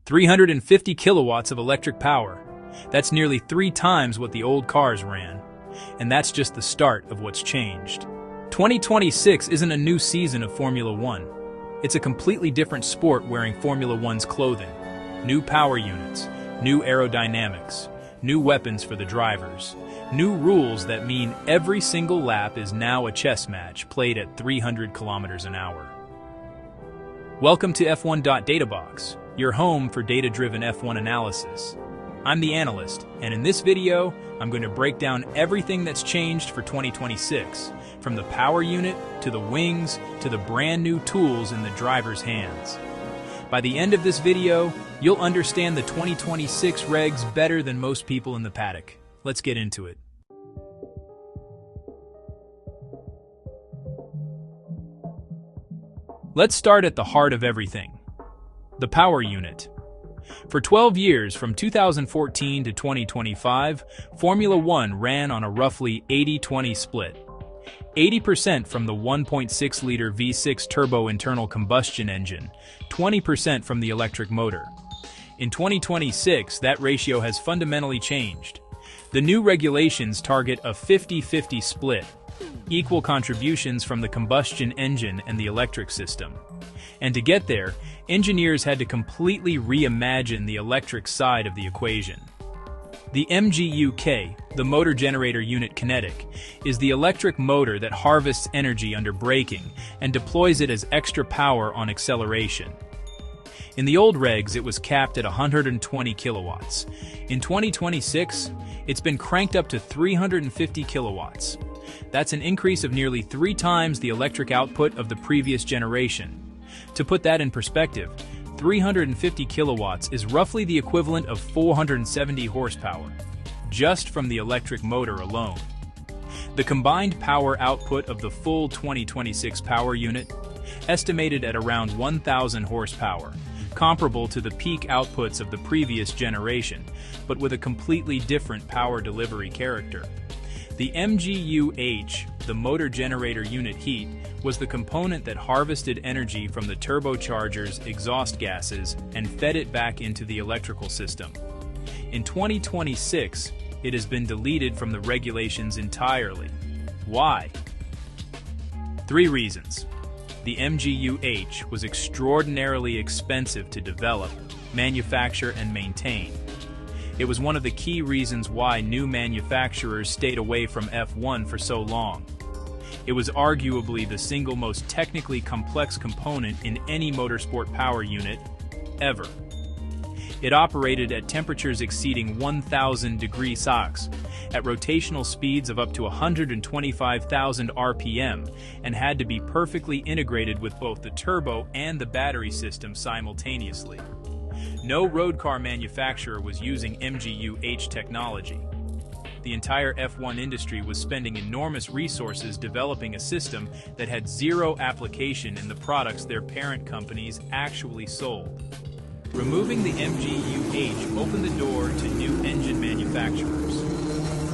350 kilowatts of electric power. That's nearly 3 times what the old cars ran. And that's just the start of what's changed. 2026 isn't a new season of Formula One. It's a completely different sport wearing Formula One's clothing. New power units, new aerodynamics, new weapons for the drivers, new rules that mean every single lap is now a chess match played at 300 kilometers an hour. Welcome to F1.DataBox, your home for data-driven F1 analysis. I'm the analyst, and in this video, I'm going to break down everything that's changed for 2026, from the power unit to the wings to the brand new tools in the driver's hands. By the end of this video, you'll understand the 2026 regs better than most people in the paddock. Let's get into it. Let's start at the heart of everything, the power unit. For 12 years, from 2014 to 2025, Formula One ran on a roughly 80-20 split. 80% from the 1.6-liter V6 turbo internal combustion engine, 20% from the electric motor. In 2026, that ratio has fundamentally changed. The new regulations target a 50-50 split, equal contributions from the combustion engine and the electric system. And to get there, engineers had to completely reimagine the electric side of the equation. The MGU-H, the motor generator unit kinetic, is the electric motor that harvests energy under braking and deploys it as extra power on acceleration. In the old regs, it was capped at 120 kilowatts. In 2026, it's been cranked up to 350 kilowatts. That's an increase of nearly 3 times the electric output of the previous generation. To put that in perspective, 350 kilowatts is roughly the equivalent of 470 horsepower, just from the electric motor alone. The combined power output of the full 2026 power unit, estimated at around 1,000 horsepower, comparable to the peak outputs of the previous generation, but with a completely different power delivery character. The MGU-H, the motor generator unit heat, was the component that harvested energy from the turbocharger's exhaust gases and fed it back into the electrical system. In 2026, it has been deleted from the regulations entirely. Why? 3 reasons. The MGU-H was extraordinarily expensive to develop, manufacture, and maintain. It was one of the key reasons why new manufacturers stayed away from F1 for so long. It was arguably the single most technically complex component in any motorsport power unit ever. It operated at temperatures exceeding 1,000 degrees Celsius, at rotational speeds of up to 125,000 RPM, and had to be perfectly integrated with both the turbo and the battery system simultaneously. No road car manufacturer was using MGU-H technology. The entire F1 industry was spending enormous resources developing a system that had zero application in the products their parent companies actually sold. Removing the MGU-H opened the door to new engine manufacturers.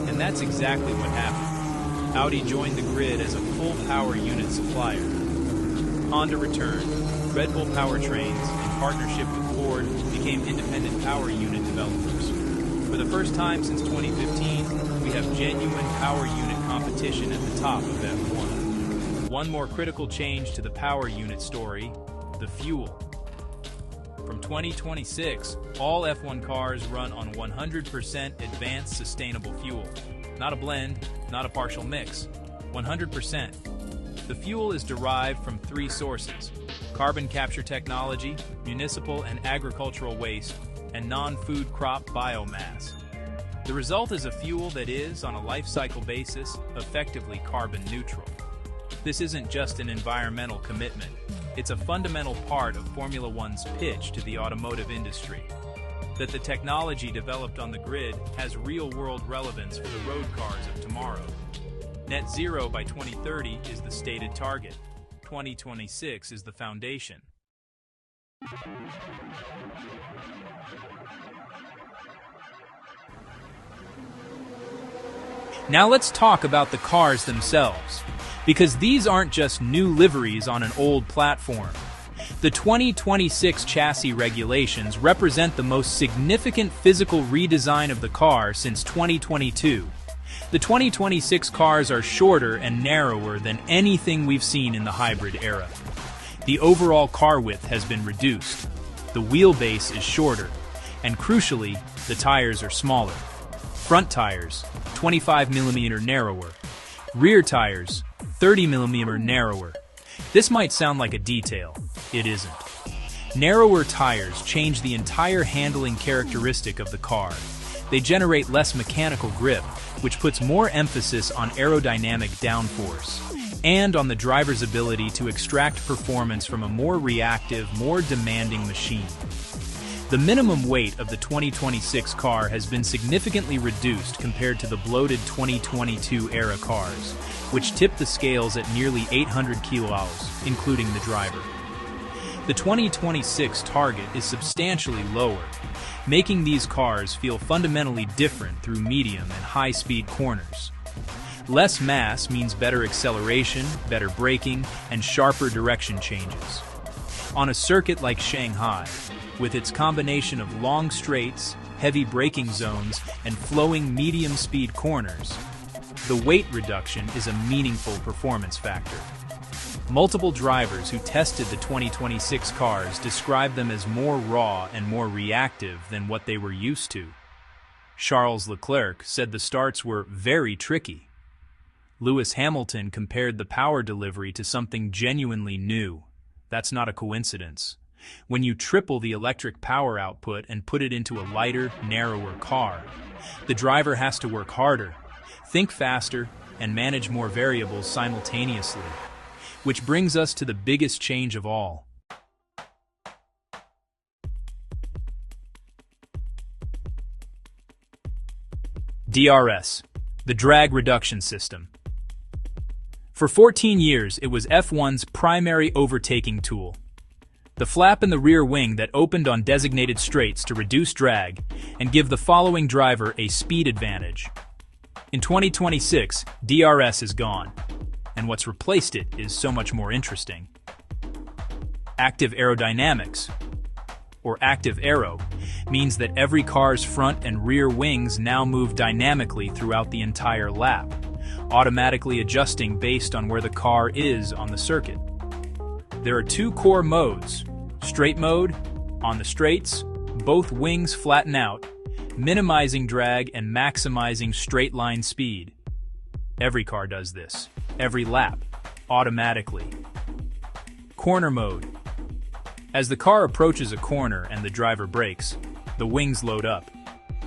And that's exactly what happened. Audi joined the grid as a full power unit supplier. Honda returned. Red Bull Powertrains, in partnership with Ford, became independent power unit developers. For the first time since 2015, we have genuine power unit competition at the top of F1. One more critical change to the power unit story, the fuel. From 2026, all F1 cars run on 100% advanced sustainable fuel. Not a blend, not a partial mix, 100%. The fuel is derived from 3 sources: carbon capture technology, municipal and agricultural waste, and non-food crop biomass. The result is a fuel that is, on a life cycle basis, effectively carbon neutral. This isn't just an environmental commitment. It's a fundamental part of Formula One's pitch to the automotive industry, that the technology developed on the grid has real-world relevance for the road cars of tomorrow. Net zero by 2030 is the stated target. 2026 is the foundation. Now let's talk about the cars themselves, because these aren't just new liveries on an old platform. The 2026 chassis regulations represent the most significant physical redesign of the car since 2022. The 2026 cars are shorter and narrower than anything we've seen in the hybrid era. The overall car width has been reduced, the wheelbase is shorter, and crucially, the tires are smaller. Front tires, 25mm narrower. Rear tires, 30mm narrower. This might sound like a detail. It isn't. Narrower tires change the entire handling characteristic of the car. They generate less mechanical grip, which puts more emphasis on aerodynamic downforce and on the driver's ability to extract performance from a more reactive, more demanding machine. The minimum weight of the 2026 car has been significantly reduced compared to the bloated 2022 era cars, which tipped the scales at nearly 800 kilos, including the driver. The 2026 Target is substantially lower, making these cars feel fundamentally different through medium and high-speed corners. Less mass means better acceleration, better braking, and sharper direction changes. On a circuit like Shanghai, with its combination of long straights, heavy braking zones, and flowing medium-speed corners, the weight reduction is a meaningful performance factor. Multiple drivers who tested the 2026 cars described them as more raw and more reactive than what they were used to. Charles Leclerc said the starts were very tricky. Lewis Hamilton compared the power delivery to something genuinely new. That's not a coincidence. When you triple the electric power output and put it into a lighter, narrower car, the driver has to work harder, think faster, and manage more variables simultaneously. Which brings us to the biggest change of all. DRS, the drag reduction system. For 14 years, it was F1's primary overtaking tool. The flap in the rear wing that opened on designated straights to reduce drag and give the following driver a speed advantage. In 2026, DRS is gone, and what's replaced it is so much more interesting. Active aerodynamics, or active aero, means that every car's front and rear wings now move dynamically throughout the entire lap, automatically adjusting based on where the car is on the circuit. There are two core modes. Straight mode, on the straights, both wings flatten out, minimizing drag and maximizing straight line speed. Every car does this, every lap, automatically. Corner mode. As the car approaches a corner and the driver brakes, the wings load up,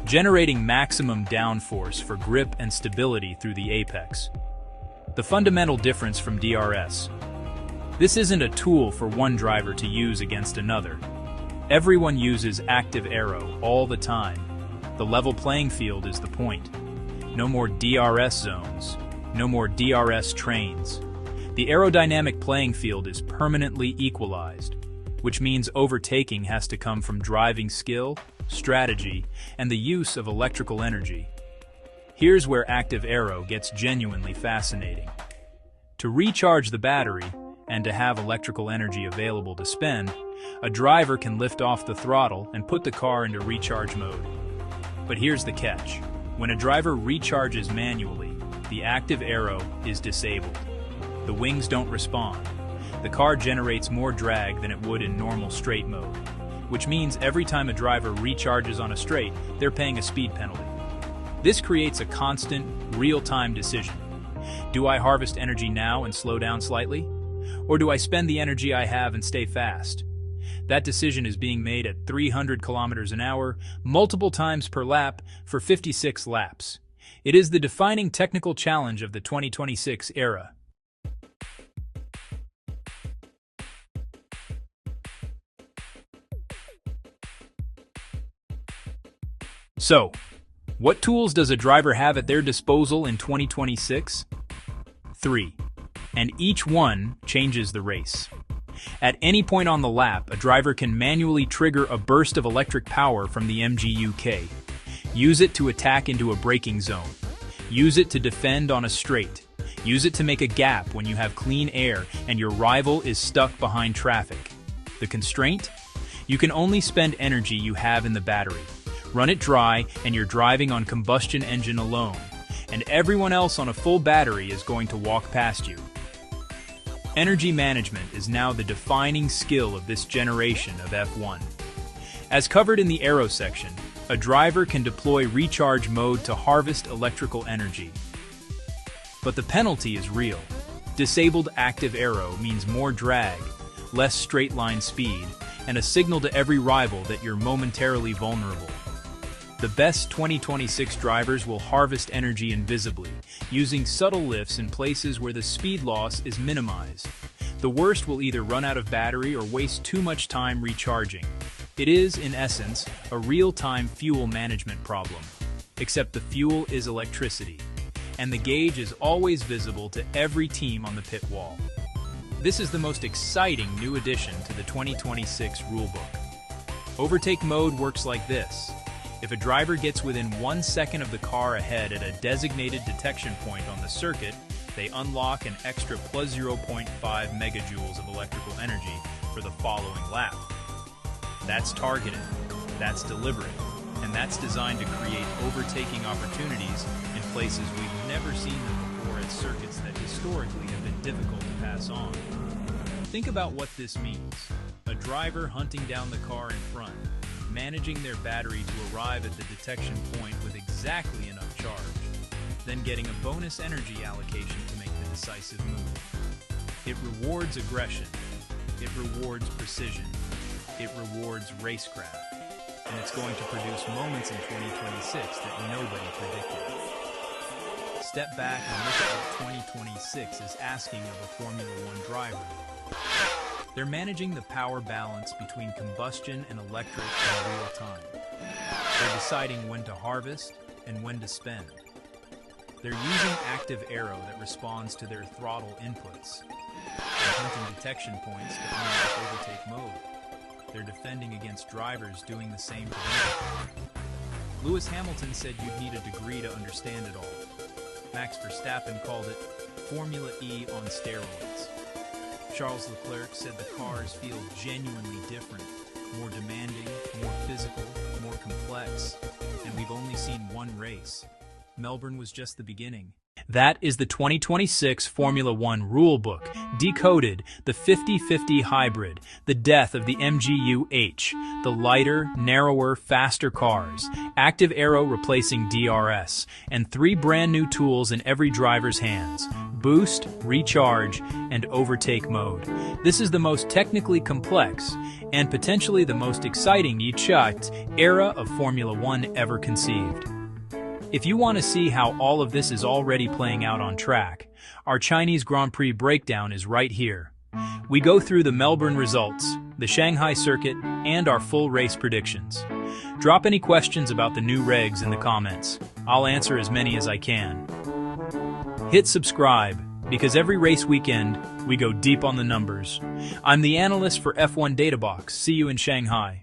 generating maximum downforce for grip and stability through the apex. The fundamental difference from DRS. This isn't a tool for one driver to use against another. Everyone uses active aero all the time. The level playing field is the point. No more DRS zones. No more DRS trains. The aerodynamic playing field is permanently equalized, which means overtaking has to come from driving skill, strategy, and the use of electrical energy. Here's where active aero gets genuinely fascinating. To recharge the battery, and to have electrical energy available to spend, a driver can lift off the throttle and put the car into recharge mode. But here's the catch. When a driver recharges manually, the active aero is disabled. The wings don't respond. The car generates more drag than it would in normal straight mode, which means every time a driver recharges on a straight, they're paying a speed penalty. This creates a constant, real-time decision. Do I harvest energy now and slow down slightly? Or do I spend the energy I have and stay fast? That decision is being made at 300 kilometers an hour, multiple times per lap, for 56 laps. It is the defining technical challenge of the 2026 era. So, what tools does a driver have at their disposal in 2026? 3. And each one changes the race. At any point on the lap, a driver can manually trigger a burst of electric power from the MGU-H. Use it to attack into a braking zone. Use it to defend on a straight. Use it to make a gap when you have clean air and your rival is stuck behind traffic. The constraint? You can only spend energy you have in the battery. Run it dry and you're driving on combustion engine alone, and everyone else on a full battery is going to walk past you. Energy management is now the defining skill of this generation of F1. As covered in the Aero section, a driver can deploy recharge mode to harvest electrical energy. But the penalty is real. Disabled active aero means more drag, less straight-line speed, and a signal to every rival that you're momentarily vulnerable. The best 2026 drivers will harvest energy invisibly, using subtle lifts in places where the speed loss is minimized. The worst will either run out of battery or waste too much time recharging. It is, in essence, a real-time fuel management problem, except the fuel is electricity, and the gauge is always visible to every team on the pit wall. This is the most exciting new addition to the 2026 rulebook. Overtake mode works like this. If a driver gets within 1 second of the car ahead at a designated detection point on the circuit, they unlock an extra plus 0.5 megajoules of electrical energy for the following lap. That's targeted, that's deliberate, and that's designed to create overtaking opportunities in places we've never seen them before at circuits that historically have been difficult to pass on. Think about what this means. A driver hunting down the car in front, managing their battery to arrive at the detection point with exactly enough charge, then getting a bonus energy allocation to make the decisive move. It rewards aggression, it rewards precision, it rewards racecraft, and it's going to produce moments in 2026 that nobody predicted. Step back and look at what 2026 is asking of a Formula One driver. They're managing the power balance between combustion and electric in real time. They're deciding when to harvest and when to spend. They're using active aero that responds to their throttle inputs. They're hunting detection points to unlock overtake mode. They're defending against drivers doing the same to them. Lewis Hamilton said you'd need a degree to understand it all. Max Verstappen called it Formula E on steroids. Charles Leclerc said the cars feel genuinely different, more demanding, more physical, more complex, and we've only seen one race. Melbourne was just the beginning. That is the 2026 Formula One rulebook, decoded, the 50-50 hybrid, the death of the MGU-H, the lighter, narrower, faster cars, active aero replacing DRS, and 3 brand new tools in every driver's hands: boost, recharge, and overtake mode. This is the most technically complex and potentially the most exciting era of Formula One ever conceived. If you want to see how all of this is already playing out on track, our Chinese Grand Prix breakdown is right here. We go through the Melbourne results, the Shanghai circuit, and our full race predictions. Drop any questions about the new regs in the comments. I'll answer as many as I can. Hit subscribe, because every race weekend, we go deep on the numbers. I'm the analyst for F1 DataBox. See you in Shanghai.